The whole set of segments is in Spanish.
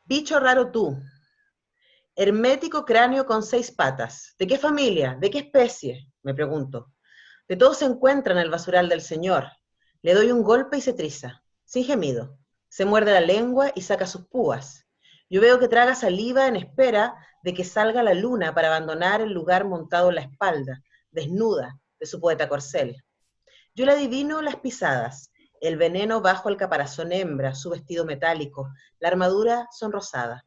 Bicho raro tú, hermético cráneo con 6 patas. ¿De qué familia? ¿De qué especie? Me pregunto. De todo se encuentra en el basural del Señor. Le doy un golpe y se triza, sin gemido. Se muerde la lengua y saca sus púas. Yo veo que traga saliva en espera de que salga la luna para abandonar el lugar montado en la espalda, desnuda, de su poeta corcel. Yo le adivino las pisadas, el veneno bajo el caparazón hembra, su vestido metálico, la armadura sonrosada.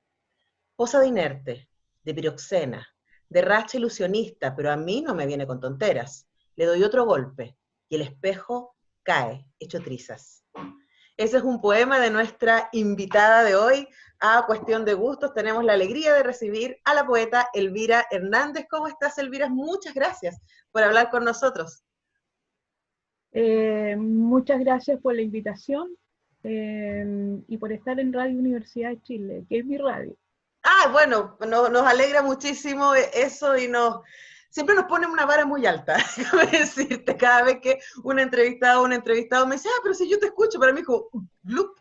Posa de inerte, de piroxena, de racha ilusionista, pero a mí no me viene con tonteras. Le doy otro golpe y el espejo cae, hecho trizas. Ese es un poema de nuestra invitada de hoy a Cuestión de Gustos. Tenemos la alegría de recibir a la poeta Elvira Hernández. ¿Cómo estás, Elvira? Muchas gracias por hablar con nosotros. Muchas gracias por la invitación y por estar en Radio Universidad de Chile, que es mi radio. Bueno, nos alegra muchísimo eso y siempre nos pone una vara muy alta, déjame decirte, cada vez que un entrevistado me dice, pero si yo te escucho, para mí como, ¡blup!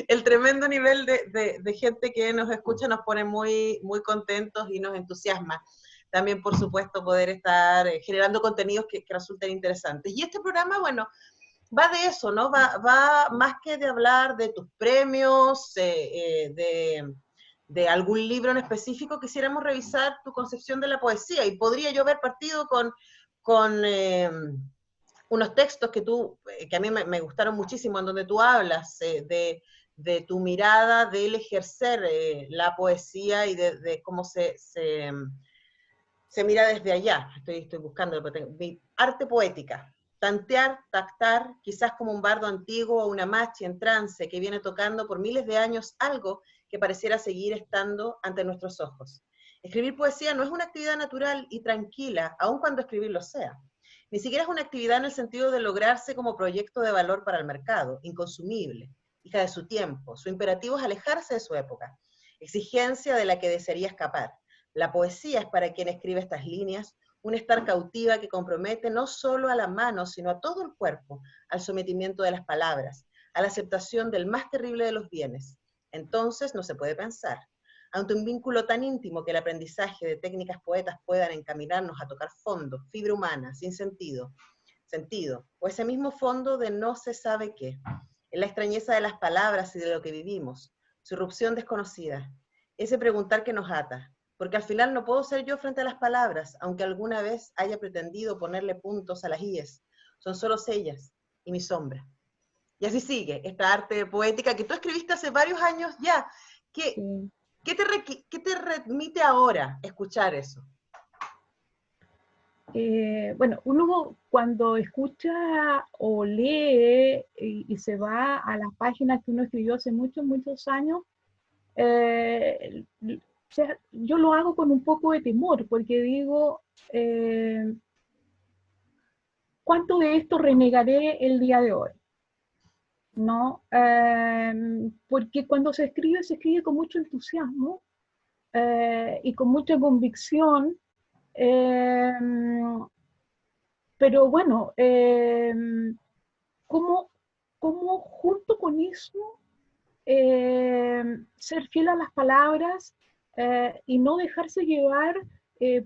El tremendo nivel de gente que nos escucha nos pone muy, muy contentos y nos entusiasma. También, por supuesto, poder estar generando contenidos que resulten interesantes. Y este programa, bueno, va de eso, ¿no? Va más que de hablar de tus premios, de algún libro en específico, quisiéramos revisar tu concepción de la poesía. Y podría yo haber partido con unos textos que a mí me gustaron muchísimo, en donde tú hablas de tu mirada del ejercer la poesía y de cómo se mira desde allá. Estoy buscando arte poética. Tantear, tactar, quizás como un bardo antiguo o una machi en trance que viene tocando por miles de años algo que pareciera seguir estando ante nuestros ojos. Escribir poesía no es una actividad natural y tranquila, aun cuando escribirlo sea. Ni siquiera es una actividad en el sentido de lograrse como proyecto de valor para el mercado, inconsumible, hija de su tiempo. Su imperativo es alejarse de su época, exigencia de la que desearía escapar. La poesía es para quien escribe estas líneas un estar cautiva que compromete no solo a la mano, sino a todo el cuerpo, al sometimiento de las palabras, a la aceptación del más terrible de los bienes. Entonces no se puede pensar. Ante un vínculo tan íntimo que el aprendizaje de técnicas poetas puedan encaminarnos a tocar fondo, fibra humana, sin sentido, o ese mismo fondo de no se sabe qué, en la extrañeza de las palabras y de lo que vivimos, su irrupción desconocida, ese preguntar que nos ata, porque al final no puedo ser yo frente a las palabras, aunque alguna vez haya pretendido ponerle puntos a las íes, son solo ellas y mi sombra. Y así sigue, esta arte poética que tú escribiste hace varios años ya. ¿Qué, Sí. qué te remite ahora escuchar eso? Bueno, uno cuando escucha o lee y se va a las páginas que uno escribió hace muchos, muchos años, o sea, yo lo hago con un poco de temor, porque digo, ¿cuánto de esto renegaré el día de hoy? ¿No? Porque cuando se escribe con mucho entusiasmo y con mucha convicción, eh, pero bueno, ¿cómo, cómo junto con eso ser fiel a las palabras y no dejarse llevar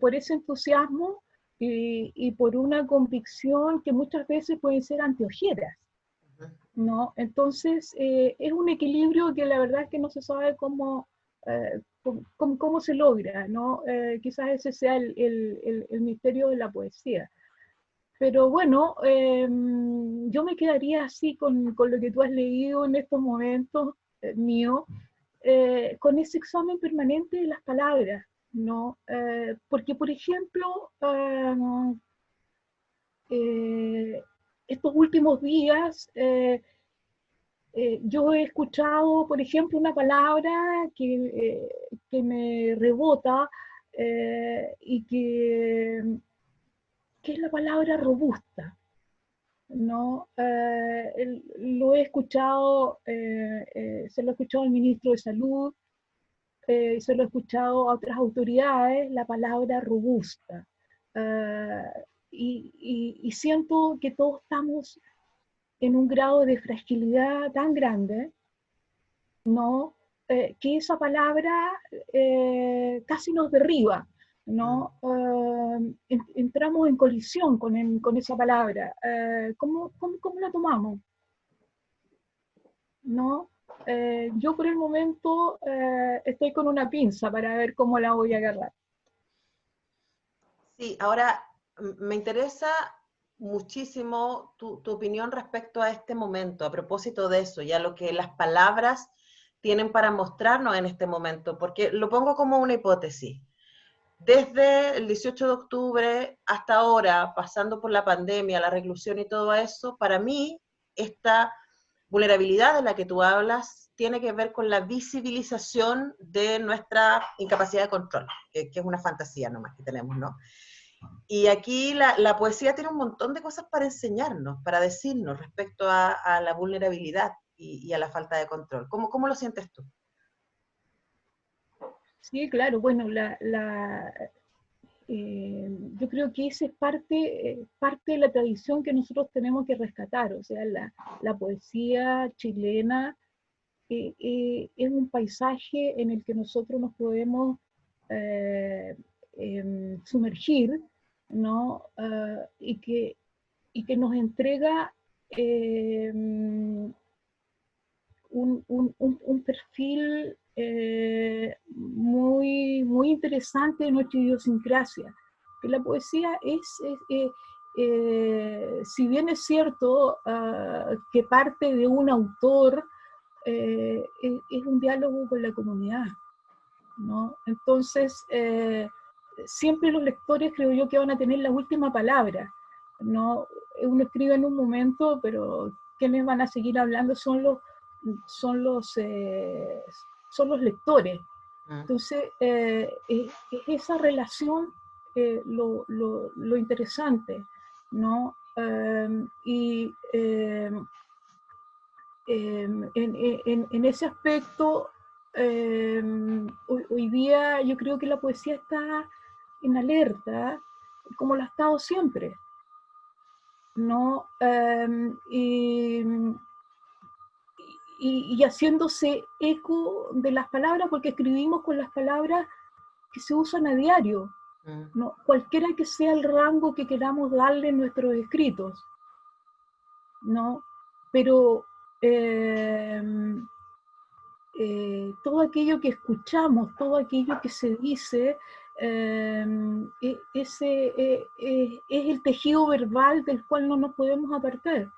por ese entusiasmo y por una convicción que muchas veces pueden ser anteojeras? ¿No? Entonces, es un equilibrio que la verdad es que no se sabe cómo se logra, ¿no? Quizás ese sea el misterio de la poesía. Pero bueno, yo me quedaría así con lo que tú has leído en estos momentos mío, con ese examen permanente de las palabras, ¿no? Porque, por ejemplo, eh, estos últimos días yo he escuchado, por ejemplo, una palabra que me rebota y que es la palabra robusta, ¿no? Lo he escuchado, se lo he escuchado al ministro de Salud, se lo he escuchado a otras autoridades, la palabra robusta. Eh, y siento que todos estamos en un grado de fragilidad tan grande, ¿no? que esa palabra casi nos derriba, ¿no? Entramos en colisión con esa palabra. ¿Cómo la tomamos? ¿No? Yo por el momento estoy con una pinza para ver cómo la voy a agarrar. Sí, ahora me interesa muchísimo tu opinión respecto a este momento, a propósito de eso, y a lo que las palabras tienen para mostrarnos en este momento, porque lo pongo como una hipótesis. Desde el 18 de octubre hasta ahora, pasando por la pandemia, la reclusión y todo eso, para mí esta vulnerabilidad de la que tú hablas tiene que ver con la visibilización de nuestra incapacidad de control, que es una fantasía nomás que tenemos, ¿no? Y aquí la poesía tiene un montón de cosas para enseñarnos, para decirnos respecto a la vulnerabilidad y a la falta de control. ¿Cómo lo sientes tú? Sí, claro, bueno, yo creo que esa es parte de la tradición que nosotros tenemos que rescatar, o sea, la poesía chilena es un paisaje en el que nosotros nos podemos eh, sumergir, ¿no? Y que nos entrega un perfil muy interesante de nuestra idiosincrasia. Que la poesía si bien es cierto que parte de un autor, es un diálogo con la comunidad, ¿no? Entonces, siempre los lectores creo yo que van a tener la última palabra, ¿no? Uno escribe en un momento, pero quienes van a seguir hablando son los, eh, son los lectores. Entonces, es esa relación lo interesante, ¿no? En ese aspecto, hoy día yo creo que la poesía está en alerta, como lo ha estado siempre, ¿no? Y haciéndose eco de las palabras, porque escribimos con las palabras que se usan a diario, ¿no? Cualquiera que sea el rango que queramos darle en nuestros escritos, ¿no? Pero todo aquello que escuchamos, todo aquello que se dice, es el tejido verbal del cual no nos podemos apartar,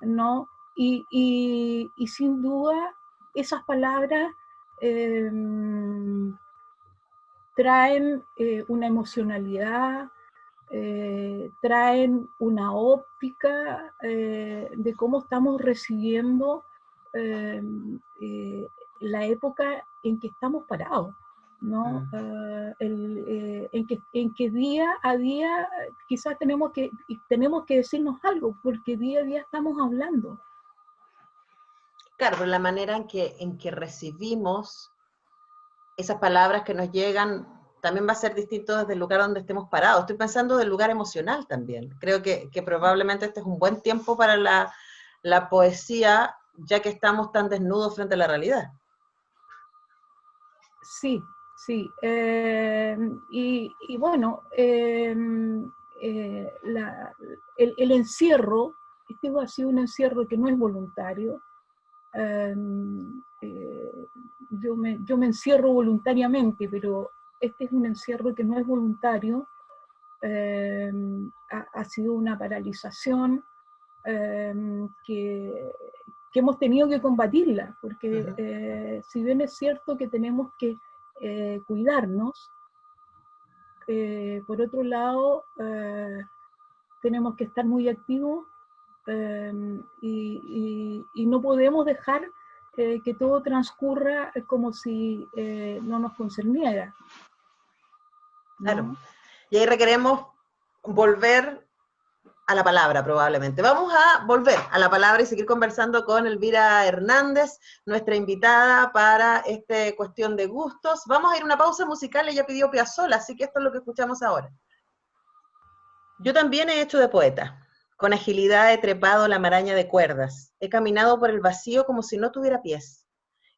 ¿no? Y sin duda esas palabras traen una emocionalidad, traen una óptica de cómo estamos recibiendo la época en que estamos parados, ¿no? En que día a día quizás tenemos que decirnos algo, porque día a día estamos hablando. Claro, pero la manera en que recibimos esas palabras que nos llegan también va a ser distinto desde el lugar donde estemos parados. Estoy pensando del lugar emocional también. Creo que probablemente este es un buen tiempo para la poesía, ya que estamos tan desnudos frente a la realidad. Sí, sí. Y bueno, el encierro, este ha sido un encierro que no es voluntario. Yo me encierro voluntariamente, pero este es un encierro que no es voluntario. Ha sido una paralización que hemos tenido que combatirla, porque si bien es cierto que tenemos que cuidarnos, por otro lado tenemos que estar muy activos y no podemos dejar que todo transcurra como si no nos concerniera, ¿no? Claro. Y ahí requeremos volver a la palabra, probablemente. Vamos a volver a la palabra y seguir conversando con Elvira Hernández, nuestra invitada para esta cuestión de gustos. Vamos a ir a una pausa musical, ella pidió Piazzolla, así que esto es lo que escuchamos ahora. Yo también he hecho de poeta. Con agilidad he trepado la maraña de cuerdas. He caminado por el vacío como si no tuviera pies.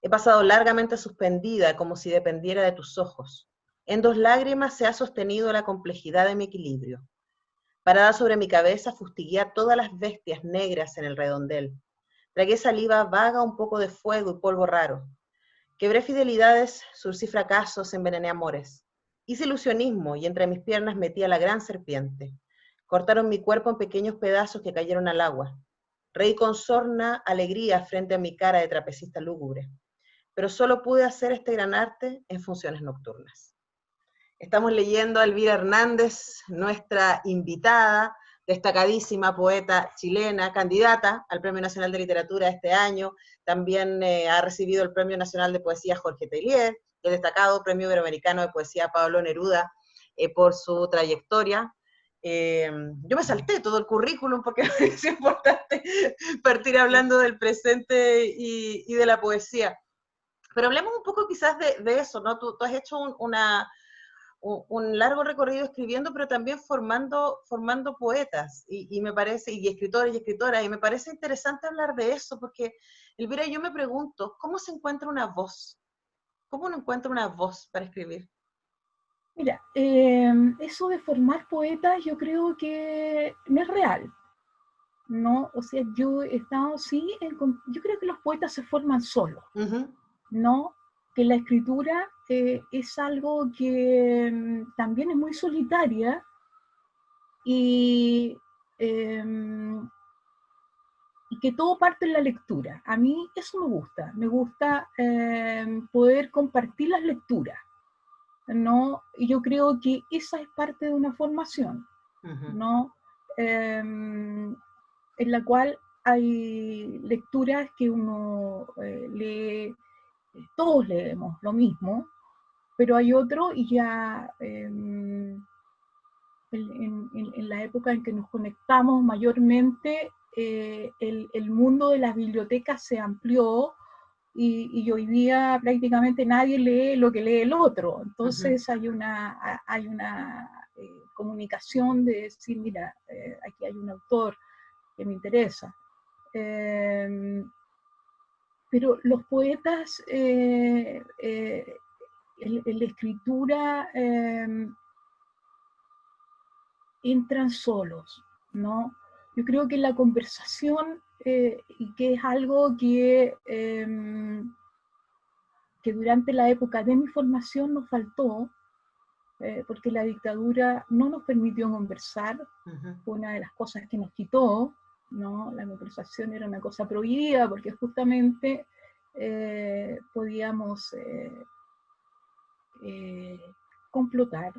He pasado largamente suspendida, como si dependiera de tus ojos. En 2 lágrimas se ha sostenido la complejidad de mi equilibrio. Parada sobre mi cabeza, fustigué a todas las bestias negras en el redondel. Tragué saliva vaga, un poco de fuego y polvo raro. Quebré fidelidades, surcí fracasos, envenené amores. Hice ilusionismo y entre mis piernas metí a la gran serpiente. Cortaron mi cuerpo en pequeños pedazos que cayeron al agua. Reí con sorna alegría frente a mi cara de trapecista lúgubre. Pero solo pude hacer este gran arte en funciones nocturnas. Estamos leyendo a Elvira Hernández, nuestra invitada, destacadísima poeta chilena, candidata al Premio Nacional de Literatura este año. También ha recibido el Premio Nacional de Poesía Jorge Teillier, el destacado Premio Iberoamericano de Poesía Pablo Neruda, por su trayectoria. Yo me salté todo el currículum porque me pareció importante partir hablando del presente y de la poesía. Pero hablemos un poco quizás de eso, ¿no? Tú has hecho un largo recorrido escribiendo, pero también formando poetas, y me parece, y escritores y escritoras, y me parece interesante hablar de eso, porque, Elvira, yo me pregunto, ¿cómo se encuentra una voz? ¿Cómo uno encuentra una voz para escribir? Mira, eso de formar poetas yo creo que no es real, ¿no? O sea, yo he estado, sí, yo creo que los poetas se forman solos, ¿no? Que la escritura es algo que también es muy solitaria y, y que todo parte en la lectura. A mí eso me gusta poder compartir las lecturas, ¿no? Y yo creo que esa es parte de una formación, ¿no? En la cual hay lecturas que uno lee, todos leemos lo mismo, pero hay otro y ya en la época en que nos conectamos mayormente, el mundo de las bibliotecas se amplió y hoy día prácticamente nadie lee lo que lee el otro. Entonces hay una comunicación de decir, mira, aquí hay un autor que me interesa. Pero los poetas en la escritura entran solos, ¿no? Yo creo que la conversación, y que es algo que durante la época de mi formación nos faltó, porque la dictadura no nos permitió conversar, fue una de las cosas que nos quitó, ¿no? La conversación era una cosa prohibida porque justamente podíamos complotar.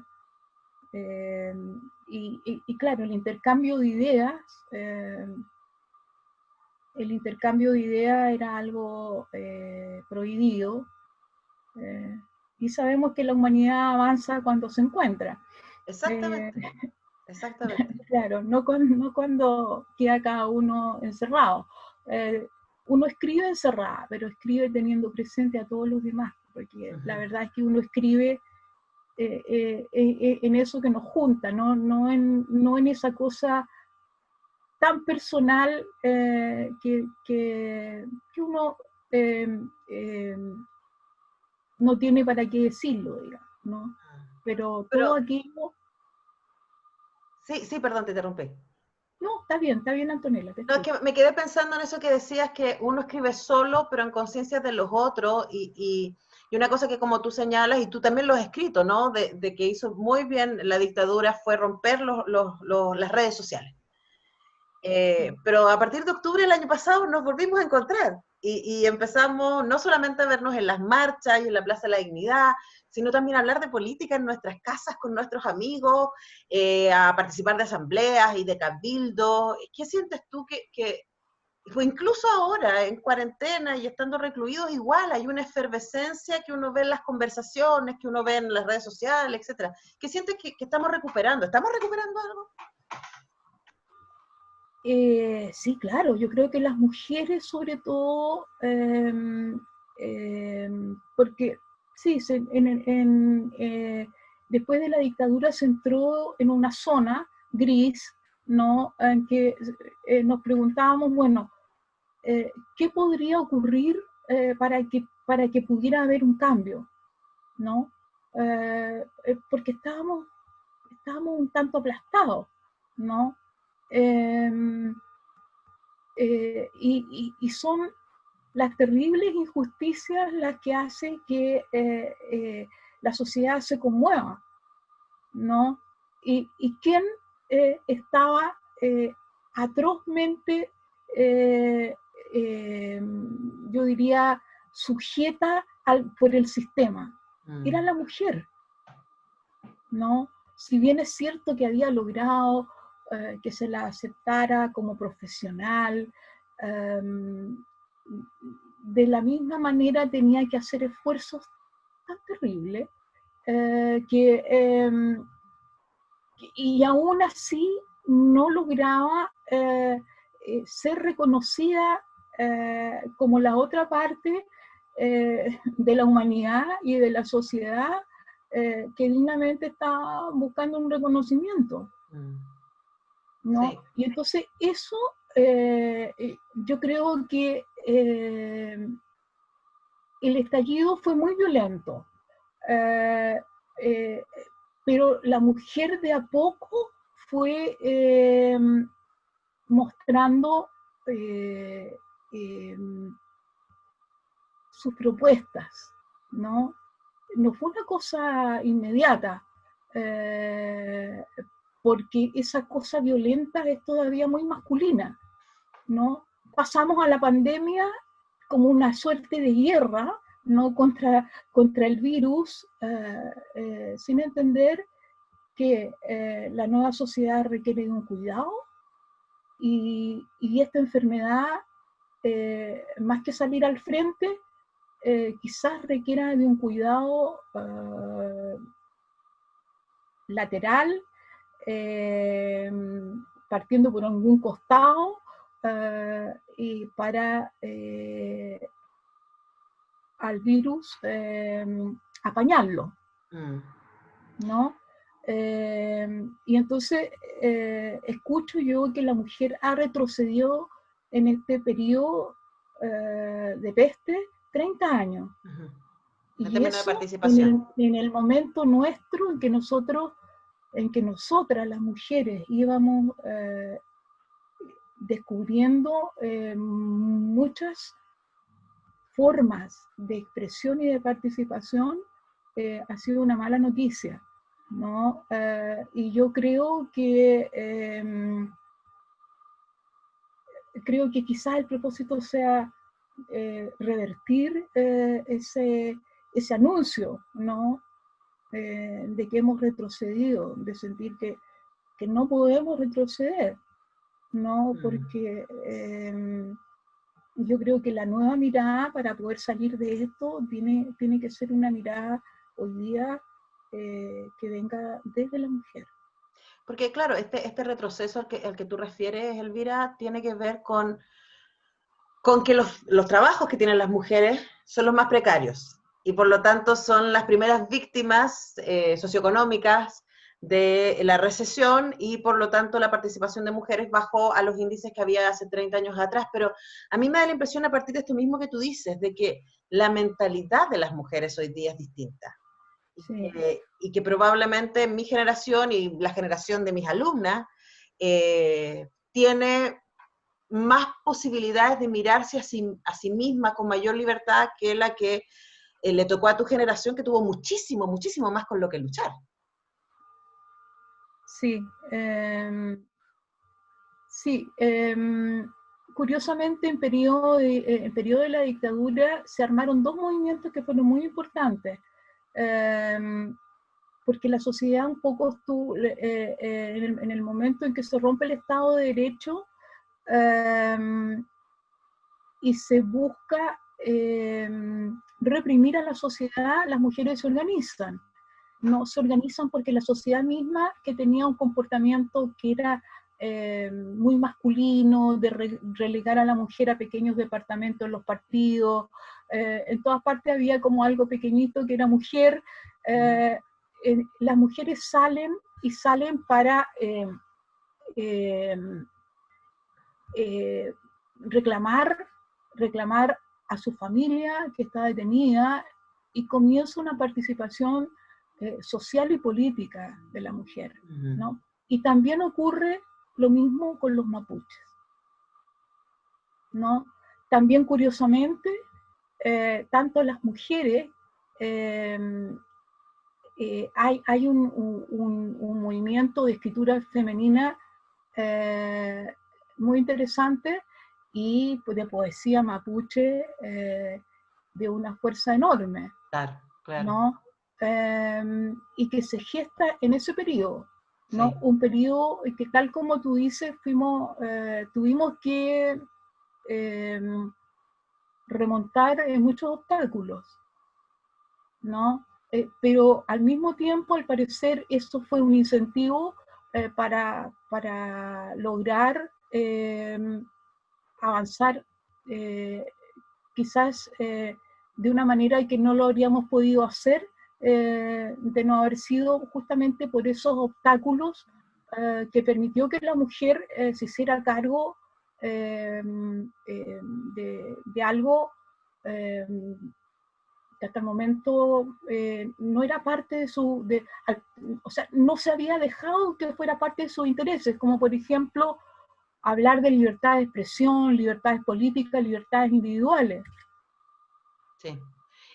Y claro, el intercambio de ideas era algo prohibido, y sabemos que la humanidad avanza cuando se encuentra. Exactamente, exactamente. Claro, no cuando queda cada uno encerrado. Uno escribe encerrada, pero escribe teniendo presente a todos los demás, porque la verdad es que uno escribe en eso que nos junta, no en esa cosa tan personal que uno no tiene para qué decirlo, digamos, ¿no? Pero todo aquello... Sí, perdón, te interrumpí. No, está bien, Antonella. No, es que me quedé pensando en eso que decías, que uno escribe solo, pero en conciencia de los otros, y una cosa que como tú señalas, y tú también lo has escrito, ¿no? De que hizo muy bien la dictadura fue romper las redes sociales. Pero a partir de octubre del año pasado nos volvimos a encontrar y empezamos no solamente a vernos en las marchas y en la Plaza de la Dignidad, sino también a hablar de política en nuestras casas con nuestros amigos, a participar de asambleas y de cabildos. ¿Qué sientes tú pues incluso ahora, en cuarentena y estando recluidos, igual hay una efervescencia que uno ve en las conversaciones, que uno ve en las redes sociales, etcétera? ¿Qué sientes que estamos recuperando? ¿Estamos recuperando algo? Sí, claro, yo creo que las mujeres sobre todo, porque sí, después de la dictadura se entró en una zona gris, ¿no? En que nos preguntábamos, bueno, ¿qué podría ocurrir para que para que pudiera haber un cambio, ¿no? Porque estábamos un tanto aplastados, ¿no? Y son las terribles injusticias las que hacen que la sociedad se conmueva, ¿no? Y quién estaba atrozmente, yo diría, sujeta por el sistema. Era la mujer, ¿no? Si bien es cierto que había logrado que se la aceptara como profesional, de la misma manera tenía que hacer esfuerzos tan terribles y aún así no lograba ser reconocida como la otra parte de la humanidad y de la sociedad que dignamente está buscando un reconocimiento, ¿no? Sí. Y entonces eso yo creo que el estallido fue muy violento, pero la mujer de a poco fue mostrando sus propuestas, ¿no? No fue una cosa inmediata, porque esa cosa violenta es todavía muy masculina, ¿no? Pasamos a la pandemia como una suerte de guerra, ¿no? contra el virus, sin entender que la nueva sociedad requiere de un cuidado y esta enfermedad, más que salir al frente, quizás requiera de un cuidado lateral, partiendo por algún costado, y para al virus apañarlo, ¿no? Y entonces escucho yo que la mujer ha retrocedido en este periodo de peste 30 años. Y eso, en el momento nuestro en que nosotras las mujeres íbamos descubriendo muchas formas de expresión y de participación, ha sido una mala noticia, ¿no? Y yo creo que quizás el propósito sea revertir ese anuncio, ¿no? De que hemos retrocedido, de sentir que no podemos retroceder, ¿no? Porque yo creo que la nueva mirada para poder salir de esto tiene que ser una mirada hoy día que venga desde la mujer. Porque claro, este retroceso al que tú refieres, Elvira, tiene que ver con que los trabajos que tienen las mujeres son los más precarios y por lo tanto son las primeras víctimas socioeconómicas de la recesión y por lo tanto la participación de mujeres bajó a los índices que había hace 30 años atrás, pero a mí me da la impresión a partir de esto mismo que tú dices, de que la mentalidad de las mujeres hoy día es distinta. Sí. Y que probablemente mi generación y la generación de mis alumnas tiene más posibilidades de mirarse a sí misma con mayor libertad que la que le tocó a tu generación, que tuvo muchísimo, muchísimo más con lo que luchar. Sí, sí. Curiosamente, en periodo de la dictadura se armaron dos movimientos que fueron muy importantes, porque la sociedad un poco estuvo, en el momento en que se rompe el Estado de Derecho y se busca reprimir a la sociedad, las mujeres se organizan. No se organizan porque la sociedad misma, que tenía un comportamiento que era muy masculino, de relegar a la mujer a pequeños departamentos en los partidos, en todas partes había como algo pequeñito que era mujer. Las mujeres salen para reclamar a su familia que está detenida y comienza una participación social y política de la mujer, ¿no? Y también ocurre lo mismo con los mapuches, ¿no? También curiosamente, tanto las mujeres, hay un movimiento de escritura femenina muy interesante y de poesía mapuche de una fuerza enorme, Claro, claro. ¿no? Y que se gesta en ese periodo, ¿no? Sí. Un periodo que, tal como tú dices, tuvimos que remontar muchos obstáculos, ¿no? Pero al mismo tiempo, al parecer, esto fue un incentivo para lograr avanzar quizás de una manera que no lo habríamos podido hacer de no haber sido justamente por esos obstáculos que permitió que la mujer se hiciera cargo de algo que hasta el momento no era parte de o sea, no se había dejado que fuera parte de sus intereses, como por ejemplo hablar de libertad de expresión, libertades políticas, libertades individuales. Sí.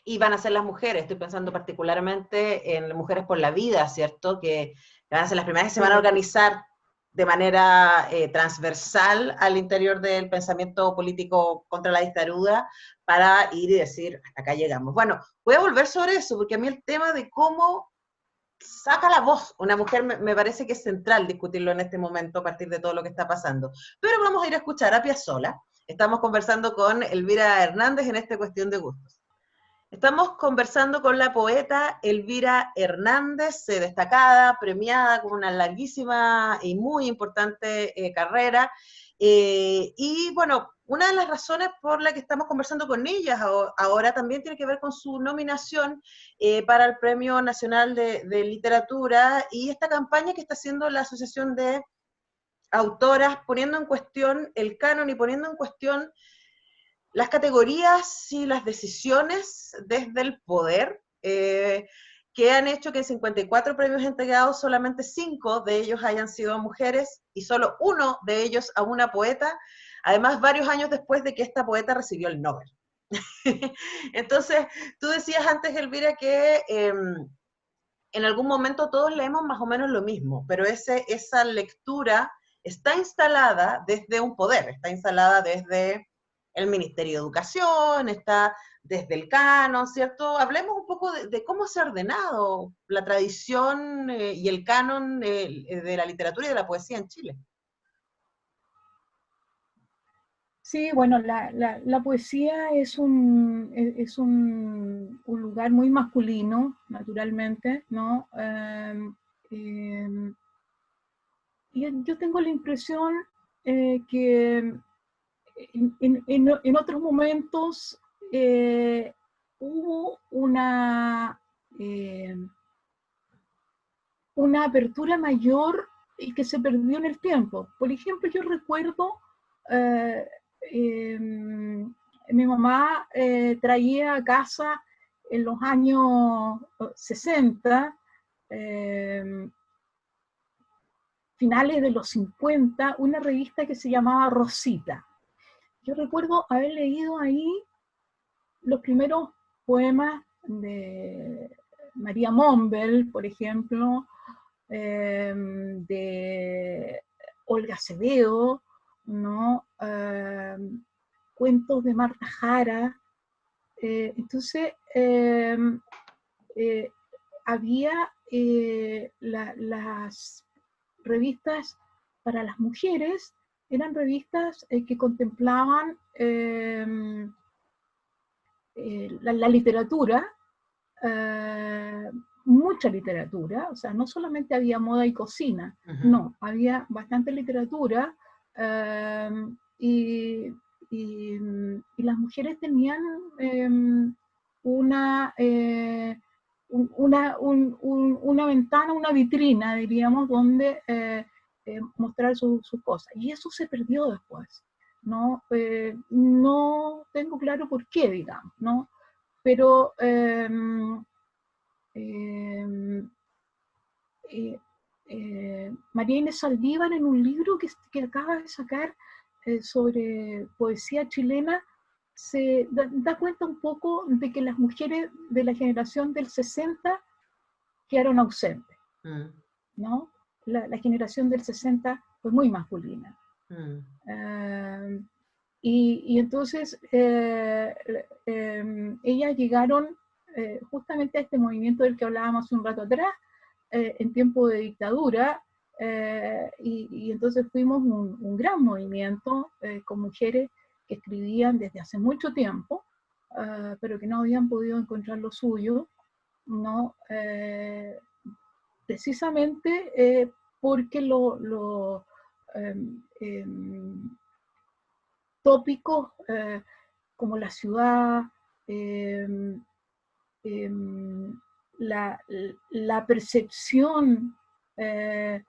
Y van a ser las mujeres, estoy pensando particularmente en Mujeres por la Vida, ¿cierto? Que van a ser las primeras que se van a organizar de manera transversal al interior del pensamiento político contra la dictadura para ir y decir, hasta acá llegamos. Bueno, voy a volver sobre eso, porque a mí el tema de cómo saca la voz una mujer me parece que es central discutirlo en este momento a partir de todo lo que está pasando. Pero vamos a ir a escuchar a Piazzolla. Estamos conversando con Elvira Hernández en esta Cuestión de Gustos. Estamos conversando con la poeta Elvira Hernández, destacada, premiada, con una larguísima y muy importante carrera. Y bueno, una de las razones por la que estamos conversando con ellas ahora también tiene que ver con su nominación para el Premio Nacional de Literatura y esta campaña que está haciendo la Asociación de Autoras, poniendo en cuestión el canon y poniendo en cuestión las categorías y las decisiones desde el poder, que han hecho que en 54 premios entregados solamente 5 de ellos hayan sido a mujeres y solo 1 de ellos a una poeta, además varios años después de que esta poeta recibió el Nobel. Entonces, tú decías antes, Elvira, que en algún momento todos leemos más o menos lo mismo, pero esa lectura está instalada desde un poder, está instalada desde el Ministerio de Educación, está desde el canon, ¿cierto? Hablemos un poco de cómo se ha ordenado la tradición y el canon de la literatura y de la poesía en Chile. Sí, bueno, la poesía es un lugar muy masculino, naturalmente, ¿no? Y yo tengo la impresión que en otros momentos hubo una apertura mayor y que se perdió en el tiempo. Por ejemplo, yo recuerdo mi mamá traía a casa en los años 60, finales de los 50, una revista que se llamaba Rosita. Yo recuerdo haber leído ahí los primeros poemas de María Monbel, por ejemplo, de Olga Acevedo, ¿no? Cuentos de Marta Jara. Entonces, había las revistas para las mujeres, eran revistas que contemplaban la literatura, mucha literatura, o sea, no solamente había moda y cocina, no, había bastante literatura y las mujeres tenían una ventana, una vitrina, diríamos, donde mostrar sus cosas. Y eso se perdió después. ¿no? No tengo claro por qué, digamos, ¿no? Pero María Inés Saldívar, en un libro que acaba de sacar sobre poesía chilena, se da cuenta un poco de que las mujeres de la generación del 60 quedaron ausentes, ¿no? La generación del 60 fue muy masculina. Y entonces ellas llegaron justamente a este movimiento del que hablábamos hace un rato atrás, en tiempo de dictadura, y entonces fuimos un gran movimiento con mujeres que escribían desde hace mucho tiempo, pero que no habían podido encontrar lo suyo, ¿no? Precisamente porque tópicos como la ciudad, eh, eh, la percepción de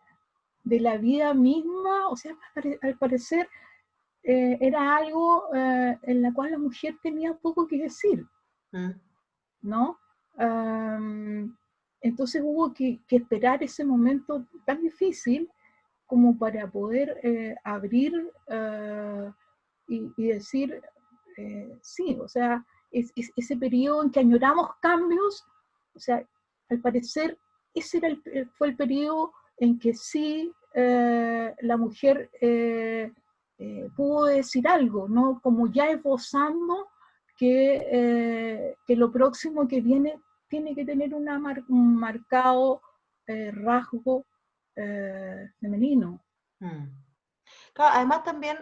la vida misma, o sea, al parecer era algo en la cual la mujer tenía poco que decir, ¿no? Entonces hubo que esperar ese momento tan difícil como para poder abrir y decir, sí, o sea, ese periodo en que añoramos cambios, o sea, al parecer ese era fue el periodo en que sí la mujer pudo decir algo, ¿no? Como ya esbozando que lo próximo que viene tiene que tener un marcado rasgo femenino. Claro, además también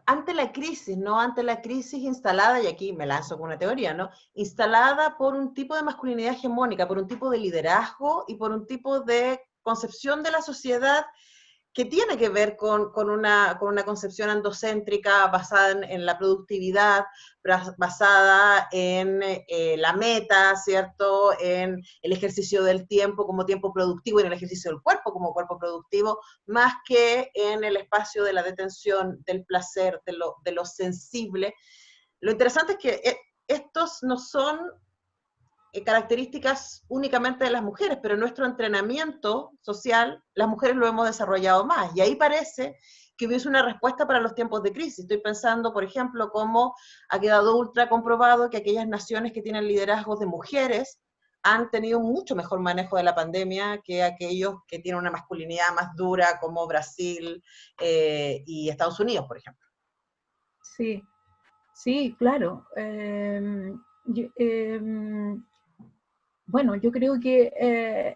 ante la crisis, ¿no? Ante la crisis instalada, y aquí me lanzo con una teoría, ¿no? Instalada por un tipo de masculinidad hegemónica, por un tipo de liderazgo y por un tipo de concepción de la sociedad que tiene que ver con una concepción androcéntrica basada en la productividad, basada en la meta, ¿cierto? En el ejercicio del tiempo como tiempo productivo y en el ejercicio del cuerpo como cuerpo productivo, más que en el espacio de la detención, del placer, de lo sensible. Lo interesante es que estos no son características únicamente de las mujeres, pero en nuestro entrenamiento social, las mujeres lo hemos desarrollado más. Y ahí parece que hubiese una respuesta para los tiempos de crisis. Estoy pensando, por ejemplo, cómo ha quedado ultra comprobado que aquellas naciones que tienen liderazgos de mujeres han tenido mucho mejor manejo de la pandemia que aquellos que tienen una masculinidad más dura, como Brasil y Estados Unidos, por ejemplo. Sí, sí, claro. Bueno, yo creo que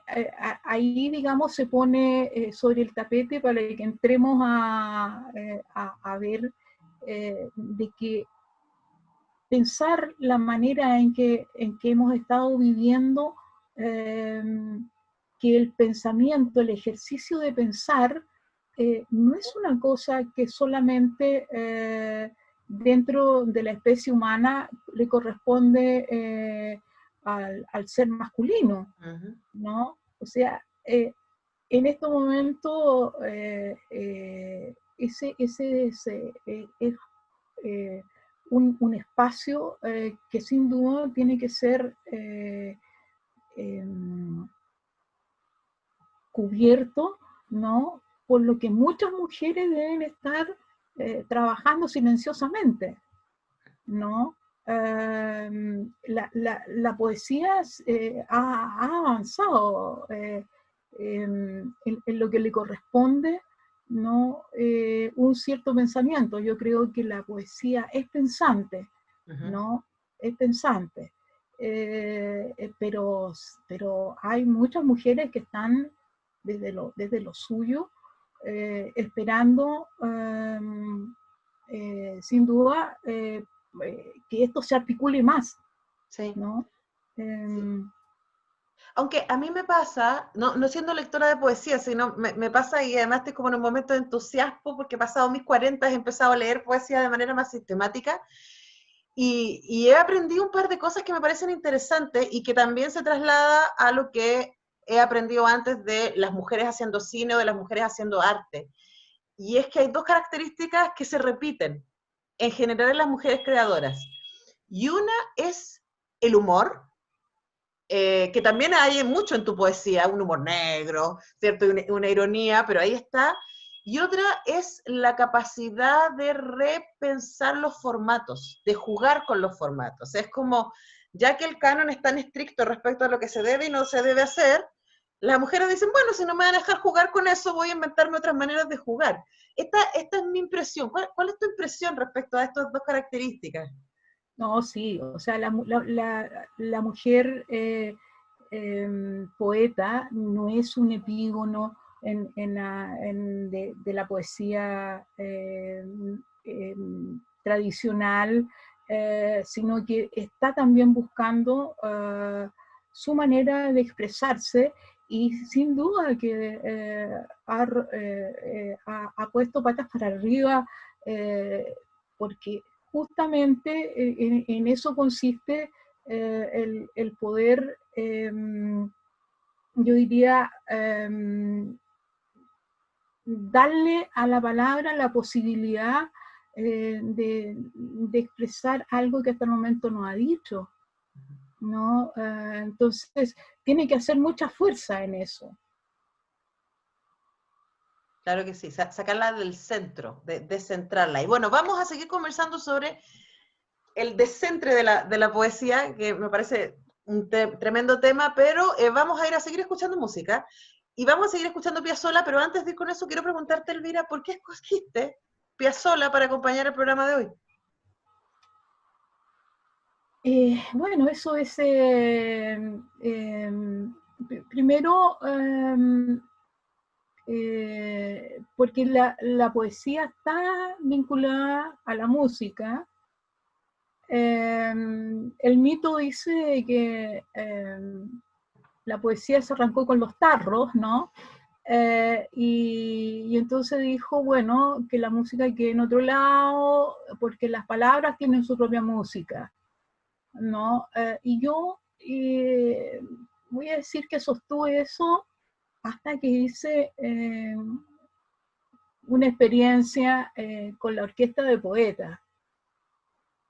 ahí, digamos, se pone sobre el tapete para que entremos a ver de que pensar la manera en que hemos estado viviendo, que el pensamiento, el ejercicio de pensar, no es una cosa que solamente dentro de la especie humana le corresponde al ser masculino, ¿no? O sea, en este momento ese es un espacio que sin duda tiene que ser cubierto, ¿no? Por lo que muchas mujeres deben estar trabajando silenciosamente, ¿no? La poesía ha avanzado en lo que le corresponde, ¿no? Un cierto pensamiento. Yo creo que la poesía es pensante, ¿no? Es pensante. Pero hay muchas mujeres que están desde lo suyo esperando, sin duda, que esto se articule más, Sí. ¿no? Sí. Aunque a mí me pasa, no siendo lectora de poesía, sino me pasa, y además estoy como en un momento de entusiasmo porque pasado mis 40 he empezado a leer poesía de manera más sistemática y he aprendido un par de cosas que me parecen interesantes y que también se traslada a lo que he aprendido antes de las mujeres haciendo cine o de las mujeres haciendo arte. y es que hay dos características que se repiten en general en las mujeres creadoras. Y una es el humor, que también hay mucho en tu poesía, un humor negro, ¿cierto? Una ironía, pero ahí está. Y otra es la capacidad de repensar los formatos, de jugar con los formatos. Es como, ya que el canon es tan estricto respecto a lo que se debe y no se debe hacer, las mujeres dicen, bueno, si no me van a dejar jugar con eso, voy a inventarme otras maneras de jugar. Esta es mi impresión. ¿Cuál es tu impresión respecto a estas dos características? No, sí, o sea, la mujer poeta no es un epígono de la poesía tradicional, sino que está también buscando su manera de expresarse y sin duda que ha puesto patas para arriba porque justamente en eso consiste el poder, yo diría, darle a la palabra la posibilidad de expresar algo que hasta el momento no ha dicho, ¿no? Entonces, tiene que hacer mucha fuerza en eso. Claro que sí, sacarla del centro, descentrarla. Y bueno, vamos a seguir conversando sobre el descentre de la poesía, que me parece un tremendo tema, pero vamos a ir a seguir escuchando música. Y vamos a seguir escuchando Piazzolla, pero antes de ir con eso, quiero preguntarte, Elvira, ¿por qué escogiste Piazzolla para acompañar el programa de hoy? Bueno, eso es, primero, porque la poesía está vinculada a la música. El mito dice que la poesía se arrancó con los tarros, ¿no? Y entonces dijo, bueno, que la música quede en otro lado, porque las palabras tienen su propia música, ¿no? Y yo voy a decir que sostuve eso hasta que hice una experiencia con la Orquesta de Poetas,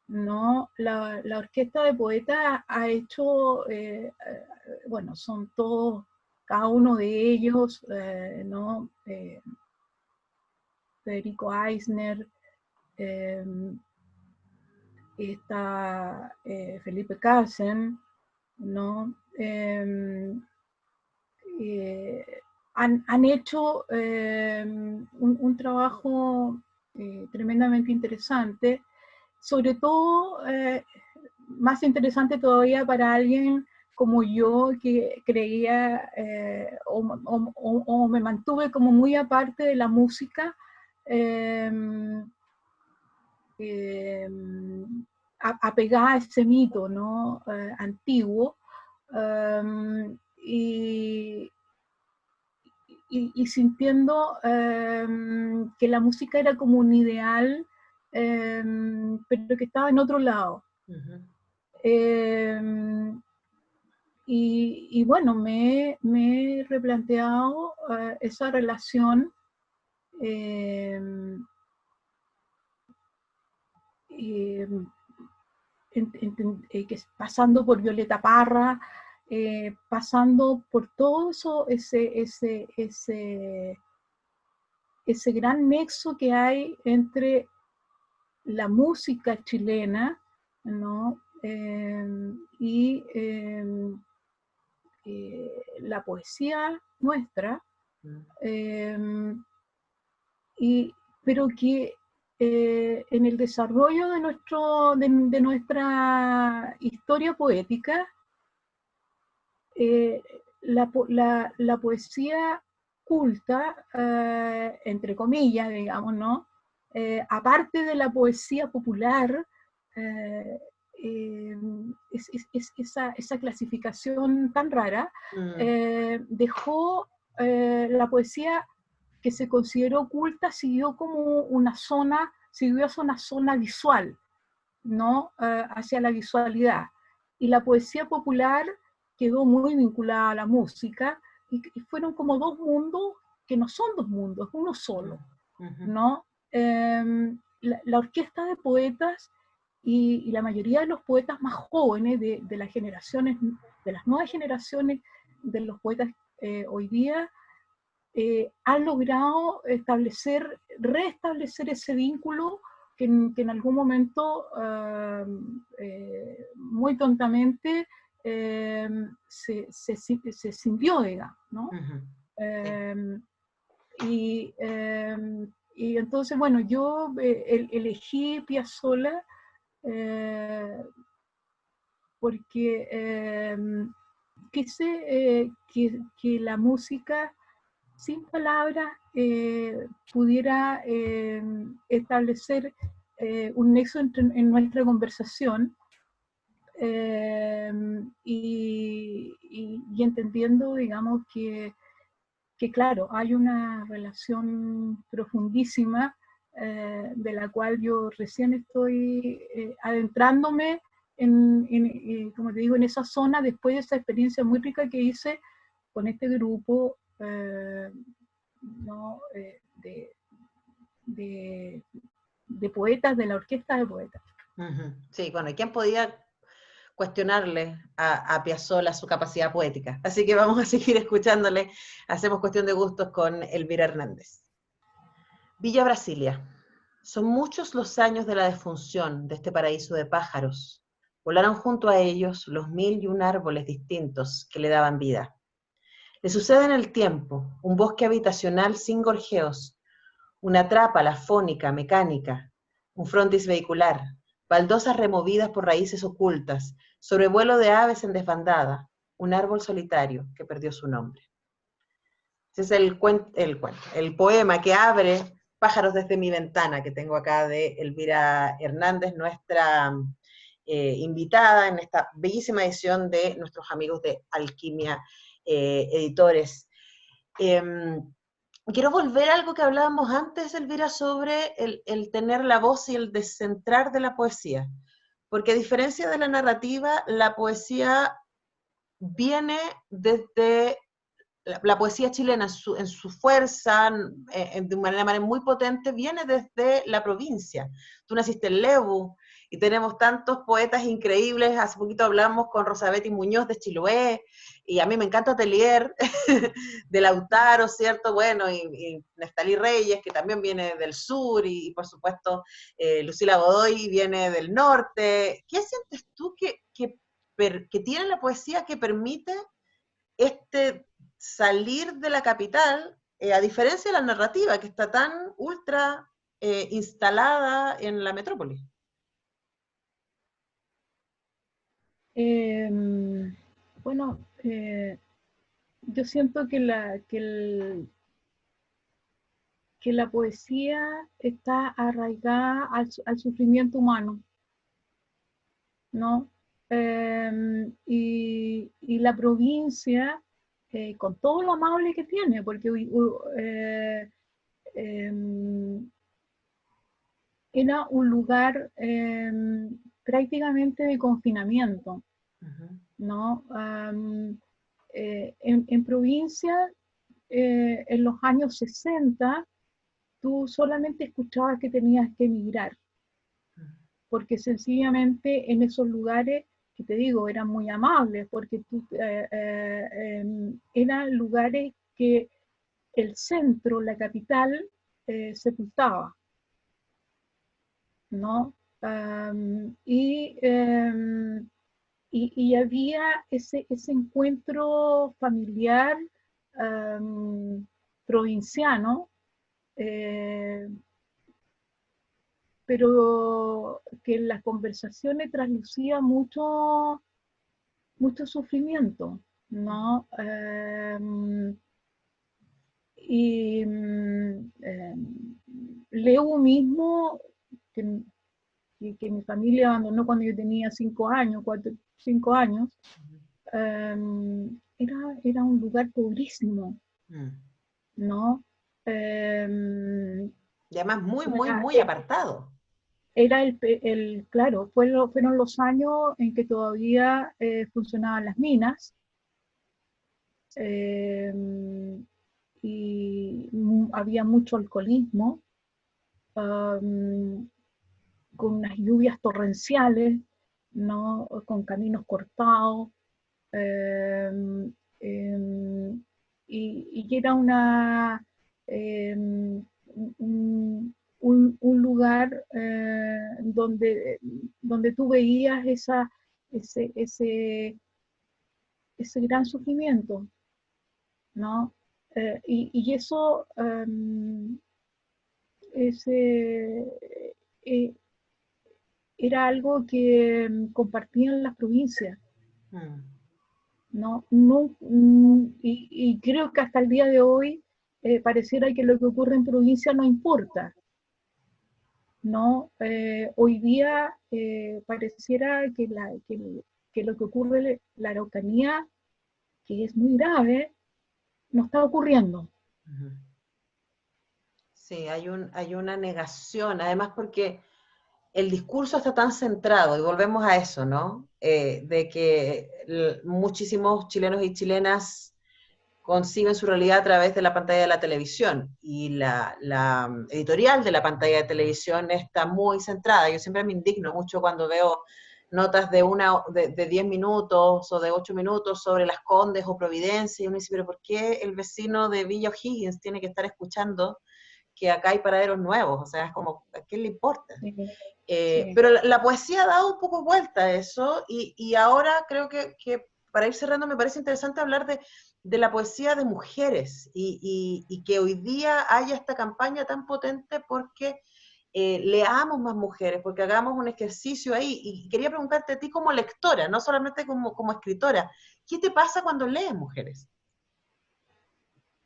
¿no? La Orquesta de Poetas ha hecho, bueno, son todos, cada uno de ellos, ¿no? Federico Eisner, está Felipe Cassen, ¿no? Han hecho un trabajo tremendamente interesante, sobre todo más interesante todavía para alguien como yo que creía o me mantuve como muy aparte de la música apegada a ese mito, ¿no? Antiguo. Y, y sintiendo que la música era como un ideal, pero que estaba en otro lado. Uh-huh. Y bueno, me he replanteado esa relación que pasando por Violeta Parra, pasando por todo eso, ese gran nexo que hay entre la música chilena, ¿no? Y la poesía nuestra, pero que en el desarrollo de nuestra historia poética, la poesía culta, entre comillas, digamos, ¿no? Aparte de la poesía popular, esa clasificación tan rara, dejó la poesía que se consideró oculta, siguió una zona visual, ¿no? Hacia la visualidad. Y la poesía popular quedó muy vinculada a la música, y fueron como dos mundos que no son dos mundos, uno solo, ¿no? La orquesta de poetas y la mayoría de los poetas más jóvenes de las generaciones, de las nuevas generaciones de los poetas hoy día, han logrado restablecer ese vínculo que en algún momento, muy tontamente, se cindió, digamos, ¿no? Sí. Y entonces, bueno, yo elegí Piazzolla porque quise que la música sin palabras pudiera establecer un nexo en nuestra conversación, y entendiendo, digamos, que claro, hay una relación profundísima de la cual yo recién estoy adentrándome como te digo, en esa zona después de esa experiencia muy rica que hice con este grupo, ¿no? De poetas, de la orquesta de poetas. Sí, bueno, ¿y quién podía cuestionarle a Piazzolla su capacidad poética? Así que vamos a seguir escuchándole. Hacemos cuestión de gustos con Elvira Hernández. Villa Brasilia. Son muchos los años de la defunción de este paraíso de pájaros. Volaron junto a ellos los 1001 árboles distintos que le daban vida. Le sucede en el tiempo, un bosque habitacional sin gorjeos, una trápala fónica, mecánica, un frontis vehicular, baldosas removidas por raíces ocultas, sobrevuelo de aves en desbandada, un árbol solitario que perdió su nombre. Ese es el poema que abre Pájaros desde mi ventana, que tengo acá de Elvira Hernández, nuestra invitada en esta bellísima edición de nuestros amigos de Alquimia Editores. Quiero volver a algo que hablábamos antes, Elvira, sobre el tener la voz y el descentrar de la poesía. Porque a diferencia de la narrativa, la poesía viene desde la poesía chilena en su fuerza, de una manera muy potente, viene desde la provincia. Tú naciste en Lebu y tenemos tantos poetas increíbles. Hace poquito hablamos con Rosabeth Muñoz de Chiloé, y a mí me encanta Atelier de Lautaro, ¿cierto? Bueno, y Nestalí Reyes, que también viene del sur, y por supuesto Lucila Godoy viene del norte. ¿Qué sientes tú que tiene la poesía que permite salir de la capital, a diferencia de la narrativa, que está tan ultra instalada en la metrópoli? Bueno, yo siento que la poesía está arraigada al sufrimiento humano, ¿no? Y la provincia, con todo lo amable que tiene, porque era un lugar prácticamente de confinamiento, ¿no? En provincia, en los años 60, tú solamente escuchabas que tenías que emigrar, porque sencillamente en esos lugares, que te digo, eran muy amables, porque eran lugares que el centro, la capital, sepultaba, ¿no? Y había ese encuentro familiar provinciano, pero que en las conversaciones traslucía mucho sufrimiento, ¿no? Y Leo mismo, que mi familia abandonó cuando yo tenía 5 años, 5 años, era un lugar pobrísimo, ¿no? Y además muy apartado. Era claro, fueron los años en que todavía funcionaban las minas, y había mucho alcoholismo, con unas lluvias torrenciales, ¿no? Con caminos cortados, eh, eh, y que era eh, un lugar donde tú veías ese, ese, ese gran sufrimiento, ¿no? Y eso ese, eh, era algo que compartían las provincias, Mm. ¿no? No, y creo que hasta el día de hoy pareciera que lo que ocurre en provincia no importa, ¿no? Hoy día pareciera que lo que ocurre en la Araucanía, que es muy grave, no está ocurriendo. Ujú. Sí, hay una negación, además porque el discurso está tan centrado, y volvemos a eso, ¿no? De que muchísimos chilenos y chilenas conciben su realidad a través de la pantalla de la televisión, y la editorial de la pantalla de televisión está muy centrada. Yo siempre me indigno mucho cuando veo notas de 10 minutos o de 8 minutos sobre Las Condes o Providencia, y uno dice, pero ¿por qué el vecino de Villa O'Higgins tiene que estar escuchando que acá hay paraderos nuevos? O sea, es como, ¿a quién le importa? Sí, sí. Pero la poesía ha dado un poco vuelta a eso, y ahora creo que para ir cerrando me parece interesante hablar de la poesía de mujeres, y que hoy día haya esta campaña tan potente porque leamos más mujeres, porque hagamos un ejercicio ahí. Y quería preguntarte a ti como lectora, no solamente como escritora, ¿qué te pasa cuando lees mujeres?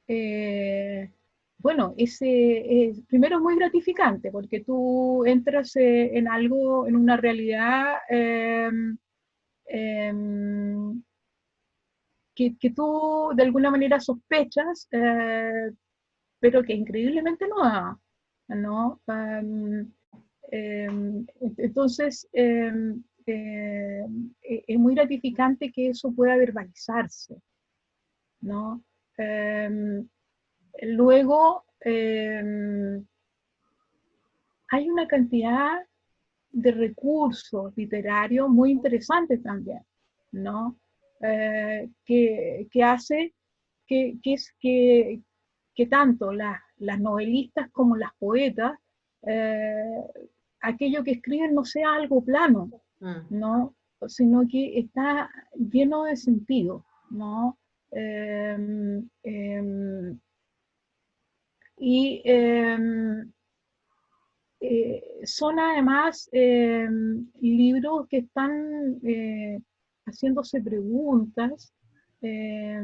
Eh, bueno, primero es muy gratificante porque tú entras en algo, en una realidad eh, que tú de alguna manera sospechas, pero que increíblemente no, ¿no? Entonces, es muy gratificante que eso pueda verbalizarse, ¿no? Um, Luego, hay una cantidad de recursos literarios muy interesantes también, ¿no? Que hace que tanto las novelistas como las poetas, eh, aquello que escriben no sea algo plano, Mm. ¿no? Sino que está lleno de sentido, ¿no? Eh, eh, y son además libros que están haciéndose preguntas eh,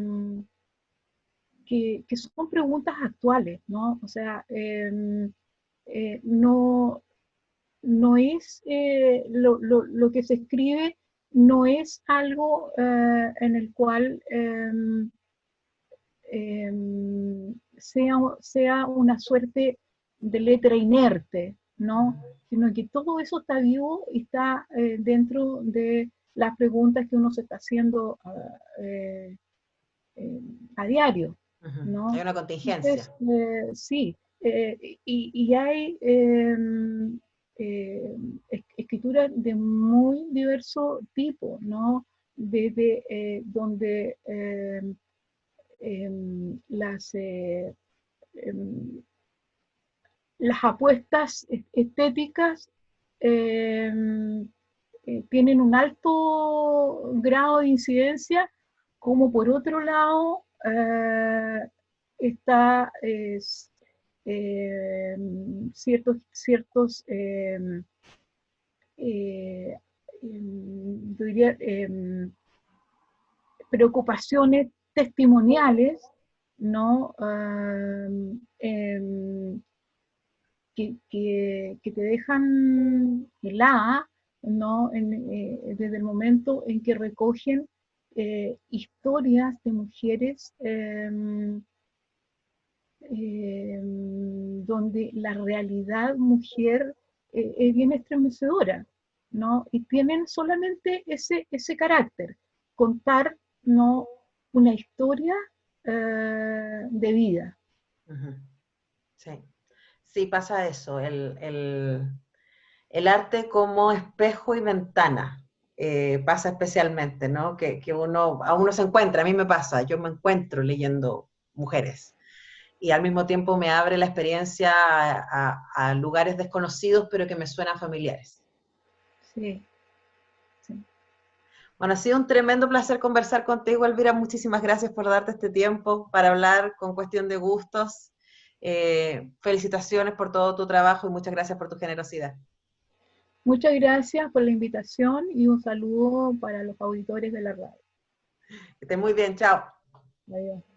que son preguntas actuales, ¿no? O sea, no, no es lo que se escribe, no es algo en el cual sea una suerte de letra inerte, ¿no? Sino que todo eso está vivo y está dentro de las preguntas que uno se está haciendo eh, eh, a diario, Ujú. Hay ¿no? una contingencia. Entonces, sí, y hay eh, escrituras de muy diverso tipo, ¿no? Desde donde las, em, las apuestas estéticas tienen un alto grado de incidencia, como por otro lado está eh, ciertos eh, diría, preocupaciones testimoniales, ¿no? Que te dejan helada, ¿no? Desde el momento en que recogen historias de mujeres donde la realidad mujer es bien estremecedora, ¿no? Y tienen solamente ese carácter, contar, ¿no? Una historia de vida. Ujú. Sí. sí pasa eso, el arte como espejo y ventana. Pasa especialmente, ¿no? Que a uno se encuentra, a mí me pasa, yo me encuentro leyendo mujeres y al mismo tiempo me abre la experiencia a lugares desconocidos, pero que me suenan familiares. Sí, sí. Bueno, ha sido un tremendo placer conversar contigo, Elvira. Muchísimas gracias por darte este tiempo para hablar con cuestión de gustos. Felicitaciones por todo tu trabajo y muchas gracias por tu generosidad. Muchas gracias por la invitación y un saludo para los auditores de la radio. Que estés muy bien, chao. Adiós.